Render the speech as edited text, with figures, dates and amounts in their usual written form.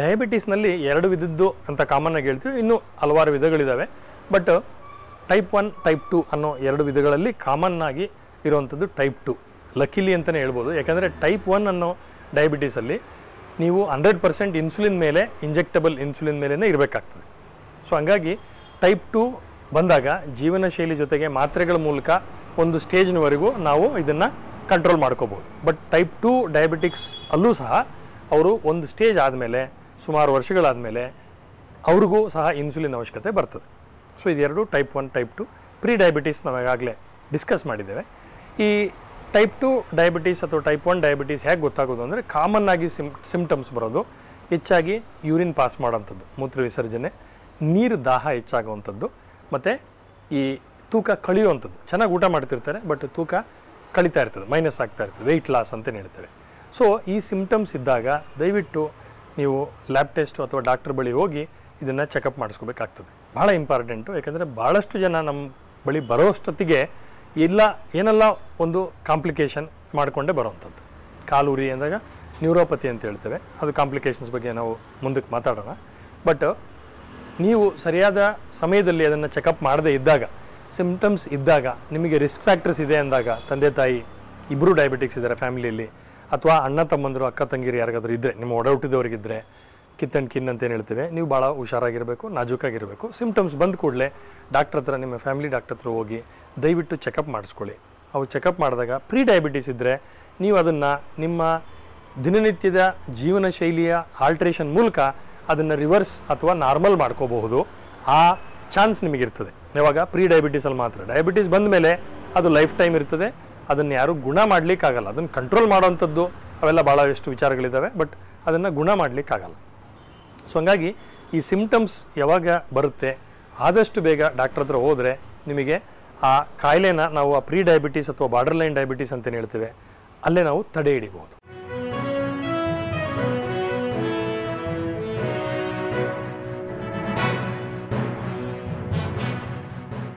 ಡಯಾಬಿಟೀಸ್ನಲ್ಲಿ 2 ವಿಧದ್ದು ಅಂತ ಕಾಮನ್ನಾಗಿ ಹೇಳ್ತೀವಿ, ಇನ್ನೂ ಹಲವಾರು ವಿಧಗಳಿದ್ದಾವೆ. ಬಟ್ ಟೈಪ್ 1 ಟೈಪ್ 2 ಅನ್ನೋ 2 ವಿಧಗಳಲ್ಲಿ ಕಾಮನ್ನಾಗಿ ಇರುವಂಥದ್ದು ಟೈಪ್ 2. ಲಕ್ಕಿಲಿ ಅಂತಲೇ ಹೇಳ್ಬೋದು. ಯಾಕಂದರೆ ಟೈಪ್ 1 ಅನ್ನೋ ಡಯಾಬಿಟೀಸಲ್ಲಿ ನೀವು 100% ಇನ್ಸುಲಿನ್ ಮೇಲೆ, ಇಂಜೆಕ್ಟಬಲ್ ಇನ್ಸುಲಿನ್ ಮೇಲೇ ಇರಬೇಕಾಗ್ತದೆ. ಸೊ ಹಂಗಾಗಿ ಟೈಪ್ 2 ಬಂದಾಗ ಜೀವನ ಶೈಲಿ ಜೊತೆಗೆ ಮಾತ್ರೆಗಳ ಮೂಲಕ ಒಂದು ಸ್ಟೇಜ್ನವರೆಗೂ ನಾವು ಇದನ್ನು ಕಂಟ್ರೋಲ್ ಮಾಡ್ಕೋಬೋದು. ಬಟ್ ಟೈಪ್ 2 ಡಯಾಬಿಟಿಕ್ಸ್ ಅಲ್ಲೂ ಸಹ ಅವರು ಒಂದು ಸ್ಟೇಜ್ ಆದಮೇಲೆ, ಸುಮಾರು ವರ್ಷಗಳಾದಮೇಲೆ ಅವ್ರಿಗೂ ಸಹ ಇನ್ಸುಲಿನ್ ಅವಶ್ಯಕತೆ ಬರ್ತದೆ. ಸೊ ಇದೆರಡು ಟೈಪ್ 1 ಟೈಪ್ 2. ಪ್ರೀ ಡಯಾಬಿಟೀಸ್ ನಾವು ಈಗಾಗಲೇ ಡಿಸ್ಕಸ್ ಮಾಡಿದ್ದೇವೆ. ಈ ಟೈಪ್ 2 ಡಯಾಬಿಟೀಸ್ ಅಥವಾ ಟೈಪ್ 1 ಡಯಾಬಿಟೀಸ್ ಹೇಗೆ ಗೊತ್ತಾಗೋದು ಅಂದರೆ, ಕಾಮನ್ನಾಗಿ ಸಿಮ್ಟಮ್ಸ್ ಬರೋದು ಹೆಚ್ಚಾಗಿ ಯೂರಿನ್ ಪಾಸ್ ಮಾಡೋಂಥದ್ದು, ಮೂತ್ರ ವಿಸರ್ಜನೆ, ನೀರು ದಾಹ ಹೆಚ್ಚಾಗುವಂಥದ್ದು, ಮತ್ತು ಈ ತೂಕ ಕಳಿಯುವಂಥದ್ದು. ಚೆನ್ನಾಗಿ ಊಟ ಮಾಡ್ತಿರ್ತಾರೆ ಬಟ್ ತೂಕ ಕಳೀತಾ ಇರ್ತದೆ, ಮೈನಸ್ ಆಗ್ತಾ ಇರ್ತದೆ, ವೆಯ್ಟ್ ಲಾಸ್ ಅಂತ ಹೇಳ್ತೇವೆ. ಸೊ ಈ ಸಿಮ್ಟಮ್ಸ್ ಇದ್ದಾಗ ದಯವಿಟ್ಟು ನೀವು ಲ್ಯಾಬ್ ಟೆಸ್ಟ್ ಅಥವಾ ಡಾಕ್ಟರ್ ಬಳಿ ಹೋಗಿ ಇದನ್ನು ಚೆಕಪ್ ಮಾಡಿಸ್ಕೋಬೇಕಾಗ್ತದೆ. ಭಾಳ ಇಂಪಾರ್ಟೆಂಟು. ಯಾಕಂದರೆ ಭಾಳಷ್ಟು ಜನ ನಮ್ಮ ಬಳಿ ಬರೋಷ್ಟೊತ್ತಿಗೆ ಏನೆಲ್ಲ ಒಂದು ಕಾಂಪ್ಲಿಕೇಶನ್ ಮಾಡಿಕೊಂಡೇ ಬರೋವಂಥದ್ದು. ಕಾಲುರಿ ಅಂದಾಗ ನ್ಯೂರೋಪತಿ ಅಂತ ಹೇಳ್ತೇವೆ, ಅದು ಕಾಂಪ್ಲಿಕೇಶನ್ಸ್ ಬಗ್ಗೆ ನಾವು ಮುಂದಕ್ಕೆ ಮಾತಾಡೋಣ. ಬಟ್ ನೀವು ಸರಿಯಾದ ಸಮಯದಲ್ಲಿ ಅದನ್ನು ಚೆಕಪ್ ಮಾಡದೇ ಇದ್ದಾಗ, ಸಿಮ್ಟಮ್ಸ್ ಇದ್ದಾಗ, ನಿಮಗೆ ರಿಸ್ಕ್ ಫ್ಯಾಕ್ಟರ್ಸ್ ಇದೆ ಅಂದಾಗ, ತಂದೆ ತಾಯಿ ಇಬ್ಬರು ಡಯಾಬಿಟಿಕ್ಸ್ ಇದ್ದಾರೆ ಫ್ಯಾಮಿಲಿಯಲ್ಲಿ, ಅಥವಾ ಅಣ್ಣ ತಮ್ಮಂದರು ಅಕ್ಕ ತಂಗಿರು ಯಾರಿಗಾದರೂ ಇದ್ದರೆ, ನಿಮ್ಮ ಒಡ ಹುಟ್ಟಿದವರಿಗಿದ್ದರೆ, ಕಿತ್ ಆ್ಯಂಡ್ ಕಿನ್ ಅಂತೇನು ಹೇಳ್ತೇವೆ, ನೀವು ಭಾಳ ಹುಷಾರಾಗಿರಬೇಕು, ನಾಜೂಕಾಗಿರಬೇಕು. ಸಿಮ್ಟಮ್ಸ್ ಬಂದ ಕೂಡಲೇ ಡಾಕ್ಟ್ರ್ ಹತ್ರ, ನಿಮ್ಮ ಫ್ಯಾಮಿಲಿ ಡಾಕ್ಟ್ರ್ ಹತ್ರ ಹೋಗಿ ದಯವಿಟ್ಟು ಚೆಕಪ್ ಮಾಡಿಸ್ಕೊಳ್ಳಿ. ಅವು ಚೆಕಪ್ ಮಾಡಿದಾಗ ಪ್ರೀ ಡಯಾಬಿಟೀಸ್ ಇದ್ದರೆ ನೀವು ಅದನ್ನು ನಿಮ್ಮ ದಿನನಿತ್ಯದ ಜೀವನ ಶೈಲಿಯ ಆಲ್ಟ್ರೇಷನ್ ಮೂಲಕ ಅದನ್ನು ರಿವರ್ಸ್ ಅಥವಾ ನಾರ್ಮಲ್ ಮಾಡ್ಕೋಬಹುದು. ಆ ಚಾನ್ಸ್ ನಿಮಗಿರ್ತದೆ. ಯಾವಾಗ ಪ್ರೀ ಡಯಾಬಿಟೀಸಲ್ಲಿ ಮಾತ್ರ. ಡಯಾಬಿಟೀಸ್ ಬಂದ ಮೇಲೆ ಅದು ಲೈಫ್ ಟೈಮ್ ಇರ್ತದೆ, ಅದನ್ನು ಯಾರೂ ಗುಣ ಮಾಡಲಿಕ್ಕಾಗಲ್ಲ. ಅದನ್ನು ಕಂಟ್ರೋಲ್ ಮಾಡೋವಂಥದ್ದು ಅವೆಲ್ಲ ಭಾಳಷ್ಟು ವಿಚಾರಗಳಿದ್ದಾವೆ, ಬಟ್ ಅದನ್ನು ಗುಣ ಮಾಡಲಿಕ್ಕಾಗಲ್ಲ. ಸೊ ಹಂಗಾಗಿ ಈ ಸಿಮ್ಟಮ್ಸ್ ಯಾವಾಗ ಬರುತ್ತೆ ಆದಷ್ಟು ಬೇಗ ಡಾಕ್ಟ್ರ್ ಹತ್ರ ಹೋದರೆ ನಿಮಗೆ ಆ ಕಾಯಿಲೆನ ನಾವು ಆ ಪ್ರೀ ಡಯಾಬಿಟೀಸ್ ಅಥವಾ ಬಾರ್ಡರ್ ಲೈನ್ ಡಯಾಬಿಟೀಸ್ ಅಂತೇನು ಹೇಳ್ತೇವೆ, ಅಲ್ಲೇ ನಾವು ತಡೆ ಹಿಡಿಬೋದು.